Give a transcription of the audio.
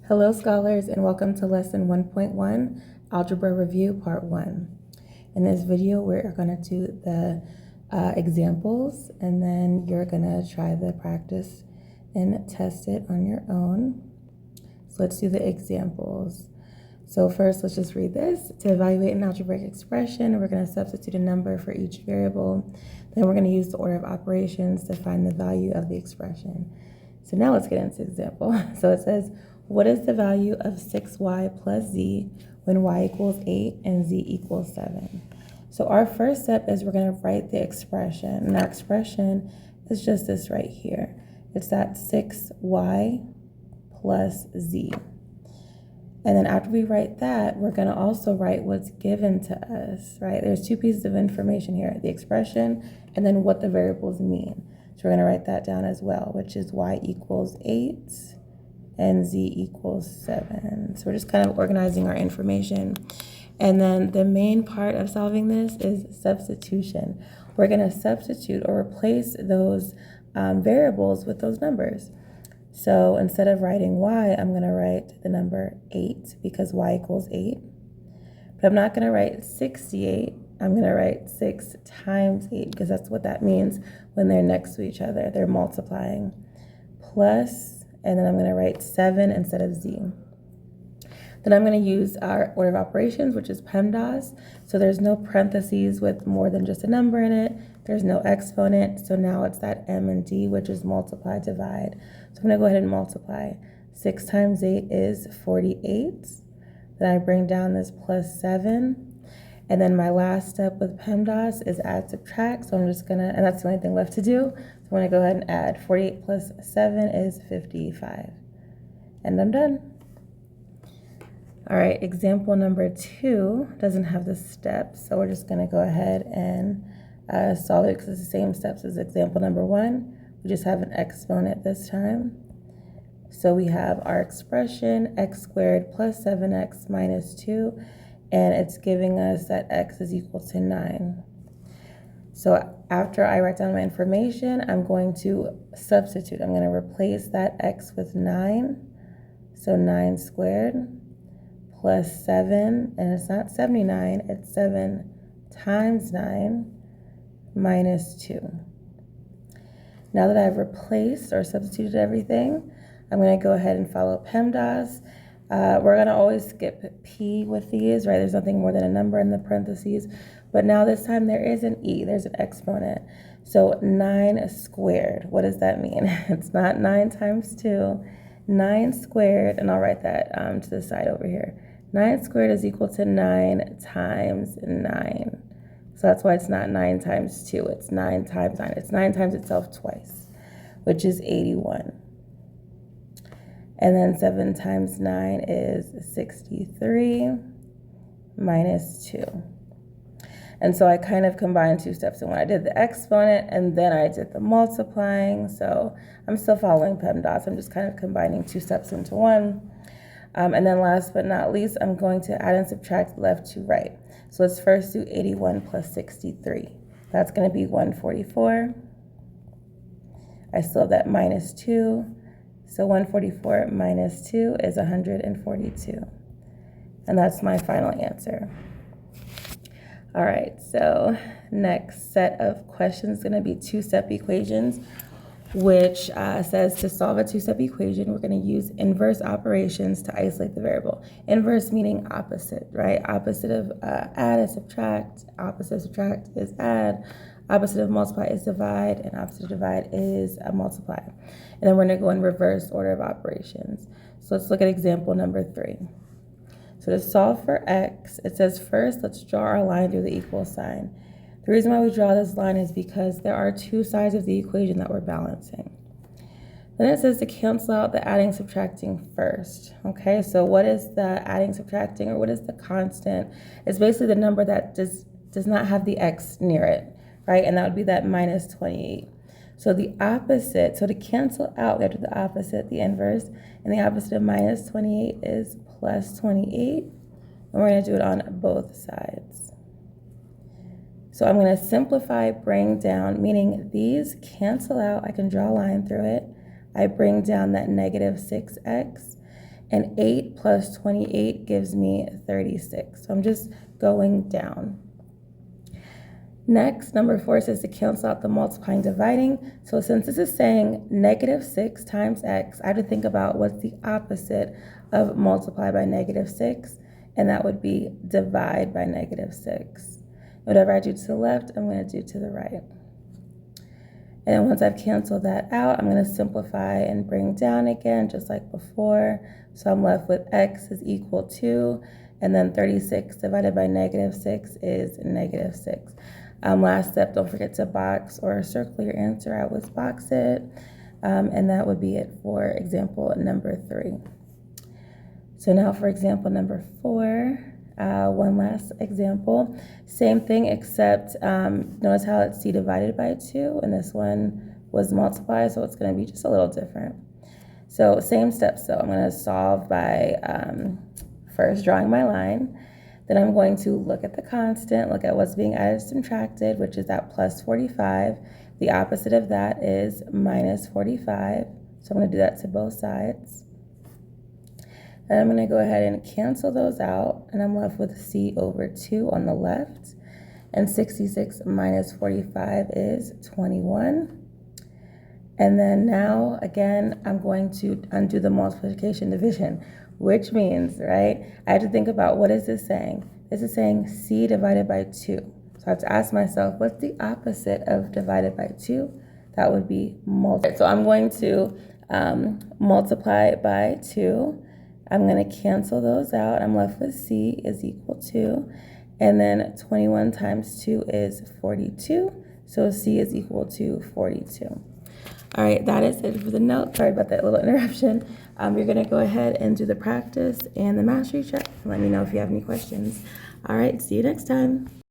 Hello, scholars, and welcome to Lesson 1.1, Algebra Review, Part 1. In this video, we're going to do the examples, and then you're going to try the practice and test it on your own. So let's do the examples. So first, let's just read this. To evaluate an algebraic expression, we're going to substitute a number for each variable. Then we're going to use the order of operations to find the value of the expression. So now let's get into the example. So it says, what is the value of 6y plus z when y equals 8 and z equals 7? So our first step is we're going to write the expression. And our expression is just this right here. It's that 6y plus z. And then after we write that, we're going to also write what's given to us, right? There's two pieces of information here, the expression and then what the variables mean. So we're going to write that down as well, which is y equals 8 and z equals 7. So we're just kind of organizing our information. And then the main part of solving this is substitution. We're going to substitute or replace those variables with those numbers. So instead of writing y, I'm going to write the number 8 because y equals 8. But I'm not going to write 68. I'm going to write 6 times 8 because that's what that means when they're next to each other. They're multiplying. Plus, and then I'm going to write 7 instead of z. Then I'm going to use our order of operations, which is PEMDAS. So there's no parentheses with more than just a number in it. There's no exponent. So now it's that m and d, which is multiply, divide. So I'm going to go ahead and multiply. 6 times 8 is 48. Then I bring down this plus 7. And then my last step with PEMDAS is add, subtract. So I'm just going to, and that's the only thing left to do. So I'm going to go ahead and add 48 plus 7 is 55. And I'm done. All right, example number 2 doesn't have the steps. So we're just going to go ahead and solve it because it's the same steps as example number 1. We just have an exponent this time. So we have our expression x squared plus 7x minus 2. And it's giving us that x is equal to 9. So after I write down my information, I'm going to substitute. I'm going to replace that x with 9. So 9 squared plus 7, and it's not 79, it's 7 times 9 minus 2. Now that I've replaced or substituted everything, I'm going to go ahead and follow PEMDAS. We're going to always skip P with these, right? There's nothing more than a number in the parentheses. But now this time there is an E, there's an exponent. So 9 squared, what does that mean? It's not 9 times 2. 9 squared, and I'll write that to the side over here. 9 squared is equal to 9 times 9. So that's why it's not 9 times 2. It's 9 times 9. It's 9 times itself twice, which is 81. And then 7 times 9 is 63 minus 2. And so I kind of combined two steps in one. I did the exponent and then I did the multiplying. So I'm still following PEMDAS. I'm just kind of combining two steps into one. And then last but not least, I'm going to add and subtract left to right. So let's first do 81 plus 63. That's going to be 144. I still have that minus 2. So 144 minus 2 is 142. And that's my final answer. All right, so next set of questions is going to be two-step equations, which says to solve a two-step equation, we're going to use inverse operations to isolate the variable. Inverse meaning opposite, right? Opposite of add is subtract, opposite of subtract is add, opposite of multiply is divide, and opposite of divide is multiply. And then we're going to go in reverse order of operations. So let's look at example number 3. So to solve for x, it says first, let's draw our line through the equal sign. The reason why we draw this line is because there are two sides of the equation that we're balancing. Then it says to cancel out the adding, subtracting first. Okay, so what is the adding, subtracting, or what is the constant? It's basically the number that does not have the x near it, right? And that would be that minus 28. So the opposite, so to cancel out, we have to do the opposite, the inverse, and the opposite of minus 28 is plus 28, and we're going to do it on both sides. So I'm going to simplify, bring down, meaning these cancel out. I can draw a line through it. I bring down that negative 6x, And 8 plus 28 gives me 36. So I'm just going down. Next, number 4 says to cancel out the multiplying dividing. So since this is saying -6 times x, I have to think about what's the opposite of multiply by -6, and that would be divide by -6. Whatever I do to the left, I'm going to do to the right. And then once I've canceled that out, I'm going to simplify and bring down again, just like before. So I'm left with x is equal to, and then 36 divided by -6 is -6. Last step, don't forget to box or circle your answer. I always box it. And that would be it for example number 3. So now for example number 4, one last example. Same thing, except notice how it's c divided by 2, and this one was multiplied, so it's going to be just a little different. So same steps though. I'm going to solve by first drawing my line. Then I'm going to look at the constant, look at what's being added and subtracted, which is at plus 45. The opposite of that is minus 45. So I'm going to do that to both sides. And I'm going to go ahead and cancel those out, and I'm left with c over 2 on the left. And 66 minus 45 is 21. And then now, again, I'm going to undo the multiplication division, which means, right, I have to think about what is this saying? This is saying c divided by 2. So I have to ask myself, what's the opposite of divided by 2? That would be multiply. So I'm going to multiply by 2. I'm going to cancel those out. I'm left with c is equal to, and then 21 times 2 is 42. So c is equal to 42. All right, that is it for the note. Sorry about that little interruption. You're going to go ahead and do the practice and the mastery check. Let me know if you have any questions. All right, see you next time.